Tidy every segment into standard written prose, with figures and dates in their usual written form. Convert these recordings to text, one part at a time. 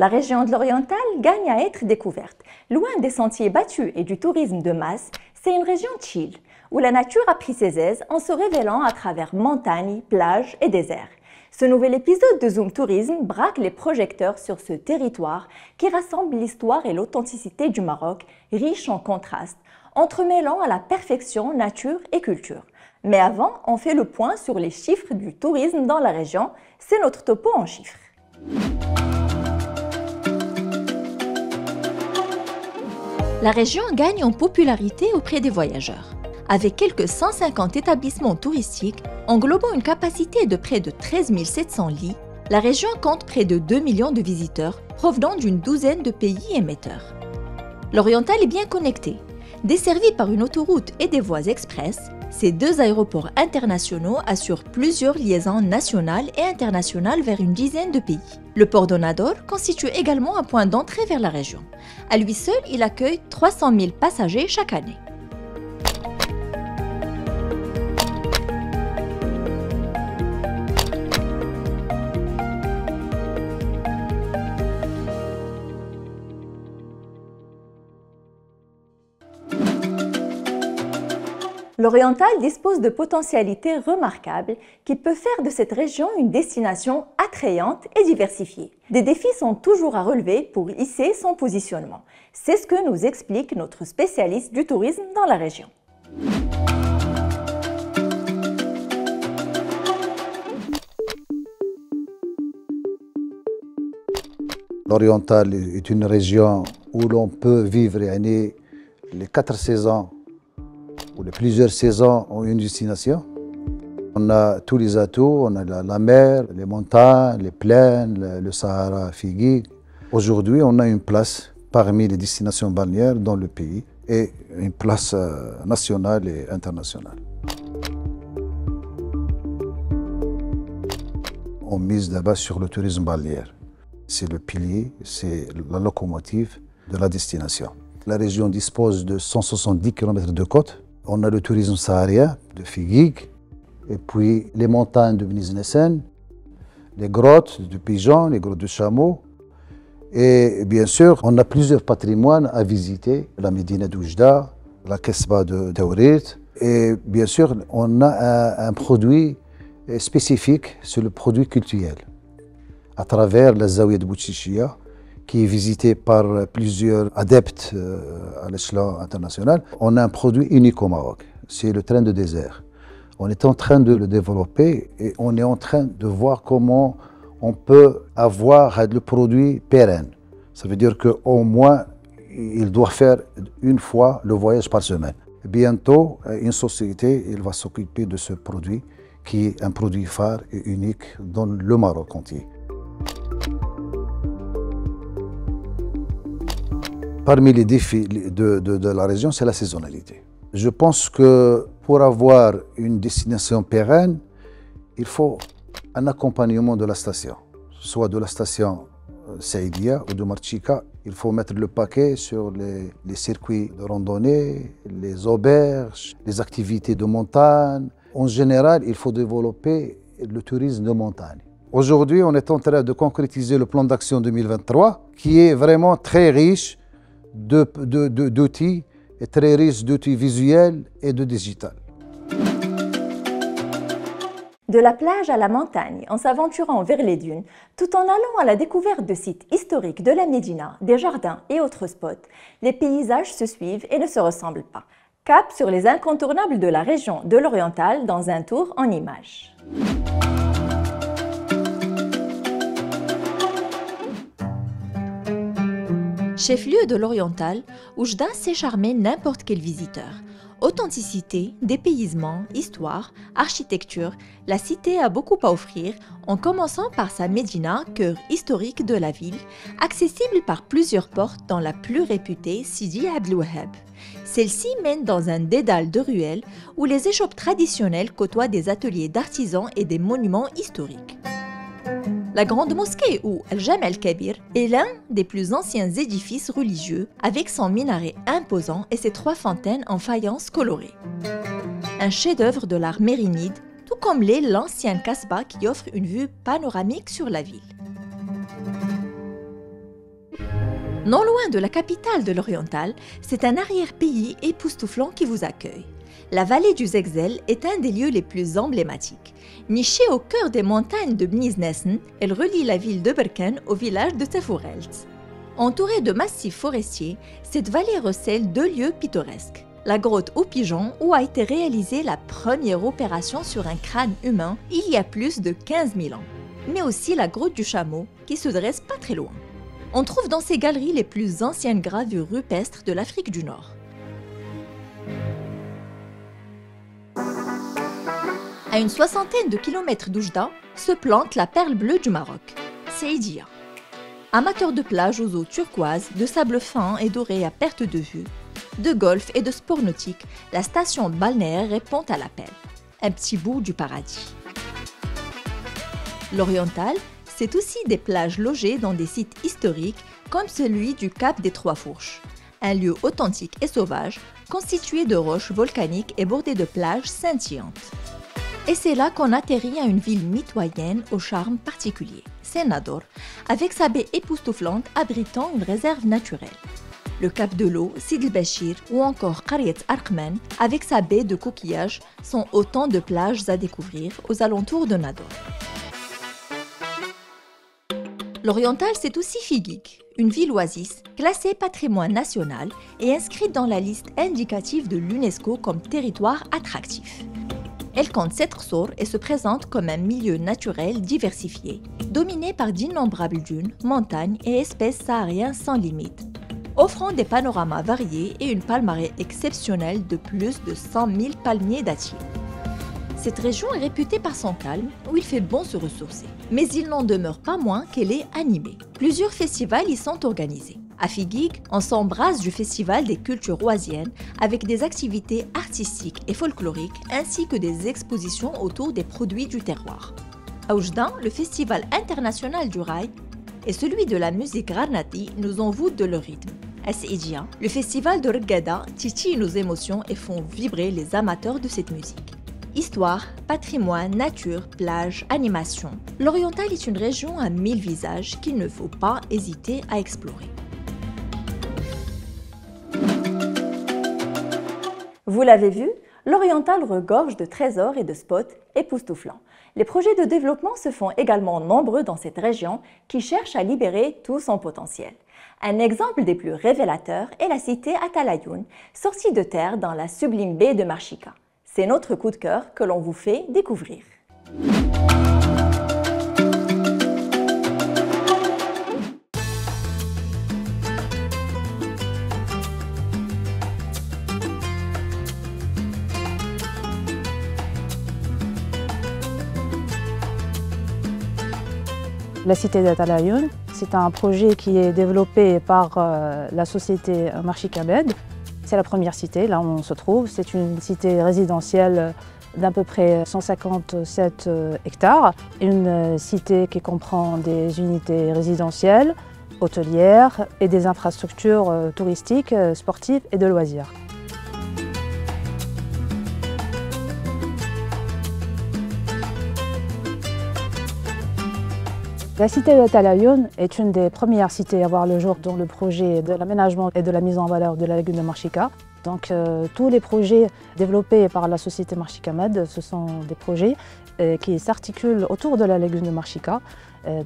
La région de l'Oriental gagne à être découverte. Loin des sentiers battus et du tourisme de masse, c'est une région chill, où la nature a pris ses aises en se révélant à travers montagnes, plages et déserts. Ce nouvel épisode de Zoom Tourisme braque les projecteurs sur ce territoire qui rassemble l'histoire et l'authenticité du Maroc, riche en contrastes, entremêlant à la perfection nature et culture. Mais avant, on fait le point sur les chiffres du tourisme dans la région. C'est notre topo en chiffres. La région gagne en popularité auprès des voyageurs. Avec quelques 150 établissements touristiques, englobant une capacité de près de 13 700 lits, la région compte près de 2 millions de visiteurs provenant d'une douzaine de pays émetteurs. L'Oriental est bien connecté. Desservi par une autoroute et des voies express, ces deux aéroports internationaux assurent plusieurs liaisons nationales et internationales vers une dizaine de pays. Le port de Nador constitue également un point d'entrée vers la région. À lui seul, il accueille 300 000 passagers chaque année. L'Oriental dispose de potentialités remarquables qui peuvent faire de cette région une destination attrayante et diversifiée. Des défis sont toujours à relever pour hisser son positionnement. C'est ce que nous explique notre spécialiste du tourisme dans la région. L'Oriental est une région où l'on peut vivre les 4 saisons où les plusieurs saisons ont une destination. On a tous les atouts, on a la mer, les montagnes, les plaines, le Sahara figuier. Aujourd'hui, on a une place parmi les destinations balnéaires dans le pays et une place nationale et internationale. On mise d'abord sur le tourisme balnéaire. C'est le pilier, c'est la locomotive de la destination. La région dispose de 170 km de côte. On a le tourisme saharien de Figuig, et puis les montagnes de Bniznessen, les grottes de pigeons, les grottes de chameaux. Et bien sûr, on a plusieurs patrimoines à visiter, la Médina d'Oujda, la Kesba de Taourit. Et bien sûr, on a un produit spécifique, c'est le produit culturel, à travers la Zaouia de Bouchichia, qui est visité par plusieurs adeptes à l'échelon international. On a un produit unique au Maroc, c'est le train de désert. On est en train de le développer et on est en train de voir comment on peut avoir le produit pérenne. Ça veut dire qu'au moins, il doit faire une fois le voyage par semaine. Bientôt, une société elle va s'occuper de ce produit qui est un produit phare et unique dans le Maroc entier. Parmi les défis de la région, c'est la saisonnalité. Je pense que pour avoir une destination pérenne, il faut un accompagnement de la station, soit de la station Saïdia ou de Marchika. Il faut mettre le paquet sur les circuits de randonnée, les auberges, les activités de montagne. En général, il faut développer le tourisme de montagne. Aujourd'hui, on est en train de concrétiser le plan d'action 2023 qui est vraiment très riche d'outils et très riche d'outils visuels et de digital. De la plage à la montagne, en s'aventurant vers les dunes, tout en allant à la découverte de sites historiques de la Médina, des jardins et autres spots, les paysages se suivent et ne se ressemblent pas. Cap sur les incontournables de la région de l'Oriental dans un tour en images. Chef-lieu de l'Oriental, Oujda sait charmer n'importe quel visiteur. Authenticité, dépaysement, histoire, architecture, la cité a beaucoup à offrir, en commençant par sa Médina, cœur historique de la ville, accessible par plusieurs portes dans la plus réputée Sidi Abdelouaheb. Celle-ci mène dans un dédale de ruelles où les échoppes traditionnelles côtoient des ateliers d'artisans et des monuments historiques. La grande mosquée ou Al-Jam' al-Kabir est l'un des plus anciens édifices religieux avec son minaret imposant et ses 3 fontaines en faïence colorée. Un chef-d'œuvre de l'art mérinide, tout comme l'est l'ancien Kasbah qui offre une vue panoramique sur la ville. Non loin de la capitale de l'Oriental, c'est un arrière-pays époustouflant qui vous accueille. La vallée du Zegzel est un des lieux les plus emblématiques. Nichée au cœur des montagnes de Bniznesen, elle relie la ville de Berken au village de Tefourelt. Entourée de massifs forestiers, cette vallée recèle deux lieux pittoresques. La grotte aux pigeons où a été réalisée la première opération sur un crâne humain il y a plus de 15 000 ans. Mais aussi la grotte du chameau qui se dresse pas très loin. On trouve dans ces galeries les plus anciennes gravures rupestres de l'Afrique du Nord. À une soixantaine de kilomètres d'Oujda se plante la perle bleue du Maroc, Saïdia. Amateur de plage aux eaux turquoises, de sable fin et doré à perte de vue, de golf et de sport nautique, la station balnéaire répond à l'appel. Un petit bout du paradis. L'Oriental, c'est aussi des plages logées dans des sites historiques comme celui du Cap des Trois Fourches, un lieu authentique et sauvage, constitué de roches volcaniques et bordé de plages scintillantes. Et c'est là qu'on atterrit à une ville mitoyenne au charme particulier, Senador, avec sa baie époustouflante abritant une réserve naturelle. Le Cap de l'Eau, Sid el-Bachir ou encore Qaryat Arqman, avec sa baie de coquillages, sont autant de plages à découvrir aux alentours de Nador. L'Oriental, c'est aussi Figig, une ville oasis classée patrimoine national et inscrite dans la liste indicative de l'UNESCO comme territoire attractif. Elle compte 7 ressorts et se présente comme un milieu naturel diversifié, dominé par d'innombrables dunes, montagnes et espèces sahariennes sans limite, offrant des panoramas variés et une palmarès exceptionnelle de plus de 100 000 palmiers dattiers. Cette région est réputée par son calme, où il fait bon se ressourcer. Mais il n'en demeure pas moins qu'elle est animée. Plusieurs festivals y sont organisés. À Figig, on s'embrasse du festival des cultures oisiennes avec des activités artistiques et folkloriques ainsi que des expositions autour des produits du terroir. À Oujda, le festival international du rail et celui de la musique Rarnati nous envoûtent de leur rythme. À Saïdia, le festival de Reggada titille nos émotions et font vibrer les amateurs de cette musique. Histoire, patrimoine, nature, plage, animation. L'Oriental est une région à 1000 visages qu'il ne faut pas hésiter à explorer. Vous l'avez vu, l'Oriental regorge de trésors et de spots époustouflants. Les projets de développement se font également nombreux dans cette région qui cherche à libérer tout son potentiel. Un exemple des plus révélateurs est la cité Atalayoun, sortie de terre dans la sublime baie de Marchika. C'est notre coup de cœur que l'on vous fait découvrir. La cité d'Atalayoun, c'est un projet qui est développé par la société Marchika Med. C'est la première cité, là où on se trouve. C'est une cité résidentielle d'à peu près 157 hectares. Une cité qui comprend des unités résidentielles, hôtelières et des infrastructures touristiques, sportives et de loisirs. La cité d'Atalayoun est une des premières cités à voir le jour dans le projet de l'aménagement et de la mise en valeur de la lagune de Marchika. Donc tous les projets développés par la société Marchika Med, ce sont des projets qui s'articulent autour de la lagune de Marchika.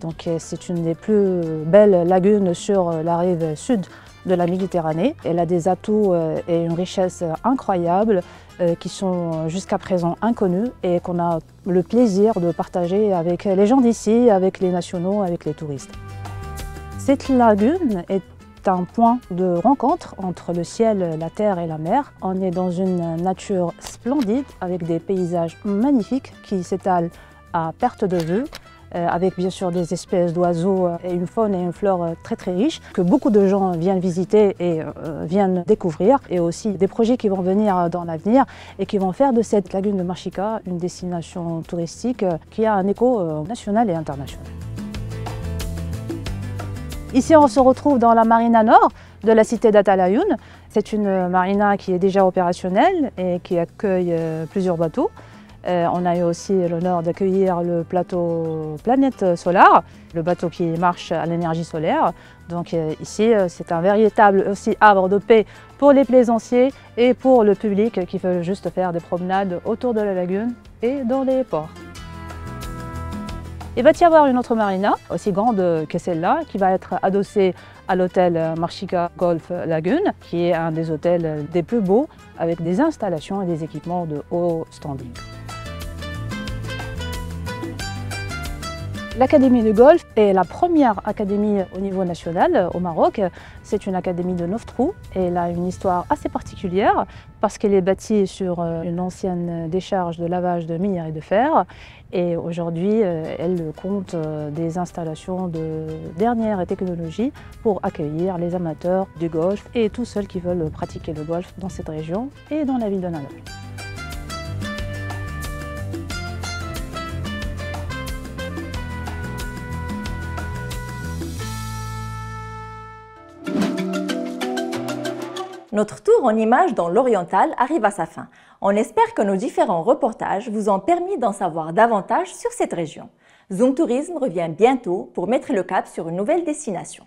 Donc c'est une des plus belles lagunes sur la rive sud de la Méditerranée. Elle a des atouts et une richesse incroyable qui sont jusqu'à présent inconnus et qu'on a le plaisir de partager avec les gens d'ici, avec les nationaux, avec les touristes. Cette lagune est un point de rencontre entre le ciel, la terre et la mer. On est dans une nature splendide avec des paysages magnifiques qui s'étalent à perte de vue, avec bien sûr des espèces d'oiseaux et une faune et une flore très riches que beaucoup de gens viennent visiter et viennent découvrir, et aussi des projets qui vont venir dans l'avenir et qui vont faire de cette lagune de Marchika une destination touristique qui a un écho national et international. Ici on se retrouve dans la marina nord de la cité d'Atalayoun. C'est une marina qui est déjà opérationnelle et qui accueille plusieurs bateaux. On a eu aussi l'honneur d'accueillir le plateau Planète Solaire, le bateau qui marche à l'énergie solaire. Donc ici, c'est un véritable aussi havre de paix pour les plaisanciers et pour le public qui veut juste faire des promenades autour de la lagune et dans les ports. Il va y avoir une autre marina, aussi grande que celle-là, qui va être adossée à l'hôtel Marchica Golf Lagune, qui est un des hôtels des plus beaux, avec des installations et des équipements de haut standing. L'Académie de golf est la première académie au niveau national au Maroc. C'est une académie de 9 trous et elle a une histoire assez particulière parce qu'elle est bâtie sur une ancienne décharge de lavage de mine et de fer. Et aujourd'hui, elle compte des installations de dernière technologie pour accueillir les amateurs du golf et tous ceux qui veulent pratiquer le golf dans cette région et dans la ville de Nador. Notre tour en images dans l'Oriental arrive à sa fin. On espère que nos différents reportages vous ont permis d'en savoir davantage sur cette région. Zoom Tourisme revient bientôt pour mettre le cap sur une nouvelle destination.